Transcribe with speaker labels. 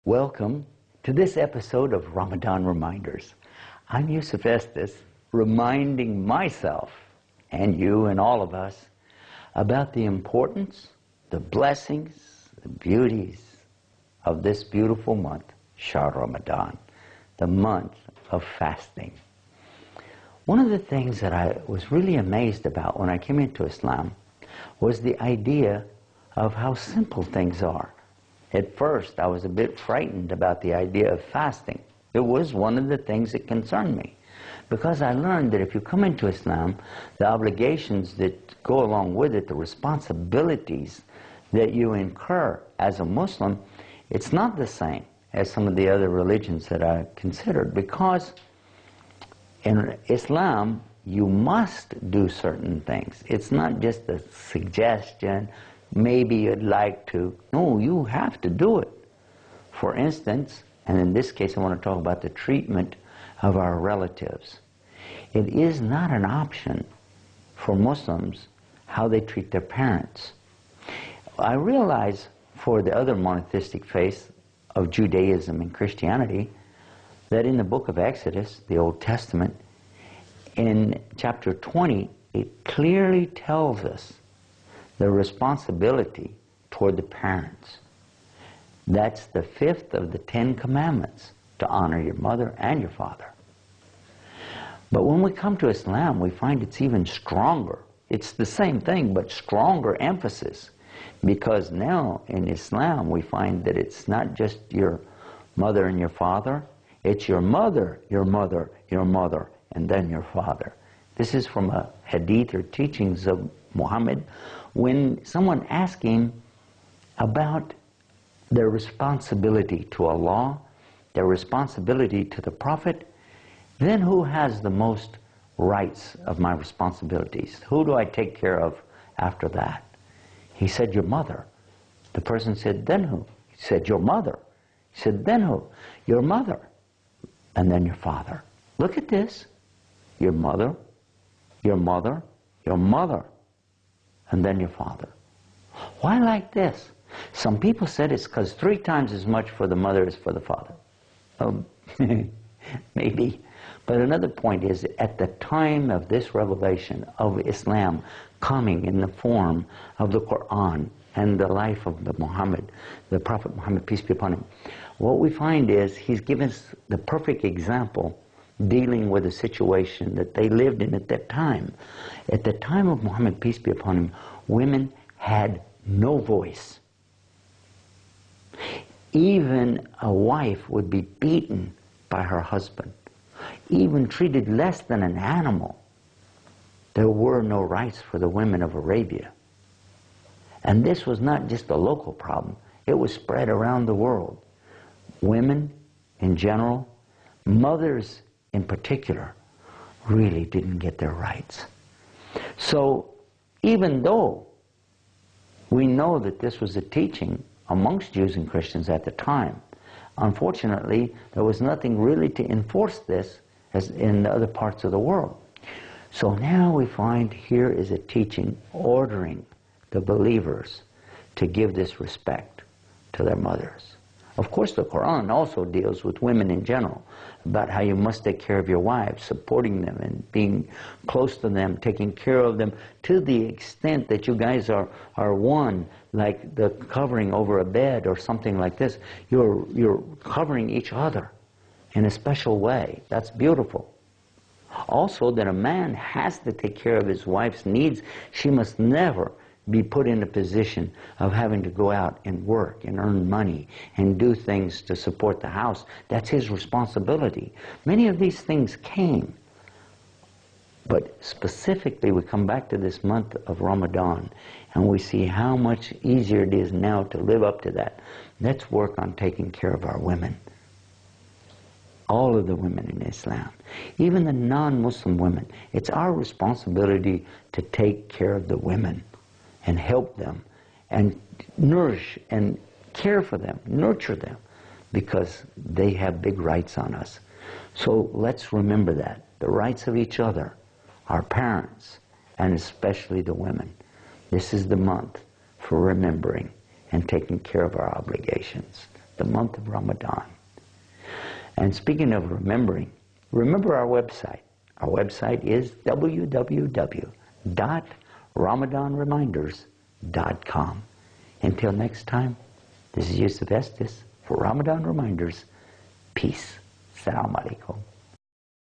Speaker 1: Welcome to this episode of Ramadan Reminders. I'm Yusuf Estes, reminding myself and you and all of us about the importance, the blessings, the beauties of this beautiful month, Shahr Ramadan, the month of fasting. One of the things that I was really amazed about when I came into Islam was the idea of how simple things are. At first, I was a bit frightened about the idea of fasting. It was one of the things that concerned me, because I learned that if you come into Islam, the obligations that go along with it, the responsibilities that you incur as a Muslim, it's not the same as some of the other religions that I considered, because in Islam, you must do certain things. It's not just a suggestion, maybe you'd like to. No, you have to do it. For instance, and in this case I want to talk about the treatment of our relatives. It is not an option for Muslims how they treat their parents. I realize for the other monotheistic faiths of Judaism and Christianity that in the book of Exodus, the Old Testament, in chapter 20, it clearly tells us the responsibility toward the parents. That's the fifth of the 10 commandments, to honor your mother and your father. But when we come to Islam, we find it's even stronger. It's the same thing, but stronger emphasis. Because now in Islam, we find that it's not just your mother and your father, it's your mother, your mother, your mother, and then your father. This is from a hadith or teachings of Muhammad, when someone asked him about their responsibility to Allah, their responsibility to the Prophet, then who has the most rights of my responsibilities? Who do I take care of after that? He said, your mother. The person said, then who? He said, your mother. He said, then who? Your mother. And then your father. Look at this. Your mother, your mother, your mother, and then your father. Why like this? Some people said it's because 3 times as much for the mother as for the father. Oh, maybe. But another point is, at the time of this revelation of Islam coming in the form of the Quran and the life of the Muhammad, the Prophet Muhammad, peace be upon him, what we find is he's given us the perfect example dealing with a situation that they lived in at that time. At the time of Muhammad, peace be upon him, women had no voice. Even a wife would be beaten by her husband, even treated less than an animal. There were no rights for the women of Arabia. And this was not just a local problem. It was spread around the world. Women in general, mothers in particular, really didn't get their rights. So even though we know that this was a teaching amongst Jews and Christians at the time, unfortunately there was nothing really to enforce this as in the other parts of the world. So now we find here is a teaching ordering the believers to give this respect to their mothers. Of course, the Quran also deals with women in general, about how you must take care of your wives, supporting them and being close to them, taking care of them to the extent that you guys are one, like the covering over a bed or something like this. You're covering each other in a special way. That's beautiful. Also, that a man has to take care of his wife's needs. She must never be put in a position of having to go out and work and earn money and do things to support the house. That's his responsibility. Many of these things came. But specifically, we come back to this month of Ramadan and we see how much easier it is now to live up to that. Let's work on taking care of our women. All of the women in Islam, even the non-Muslim women, it's our responsibility to take care of the women and help them and nourish and care for them, nurture them, because they have big rights on us. So let's remember that, the rights of each other, our parents, and especially the women. This is the month for remembering and taking care of our obligations. the month of Ramadan. And speaking of remembering, remember our website. Our website is www.ramadanreminders.com. Until next time, this is Yusuf Estes for Ramadan Reminders. Peace. Assalamu alaikum.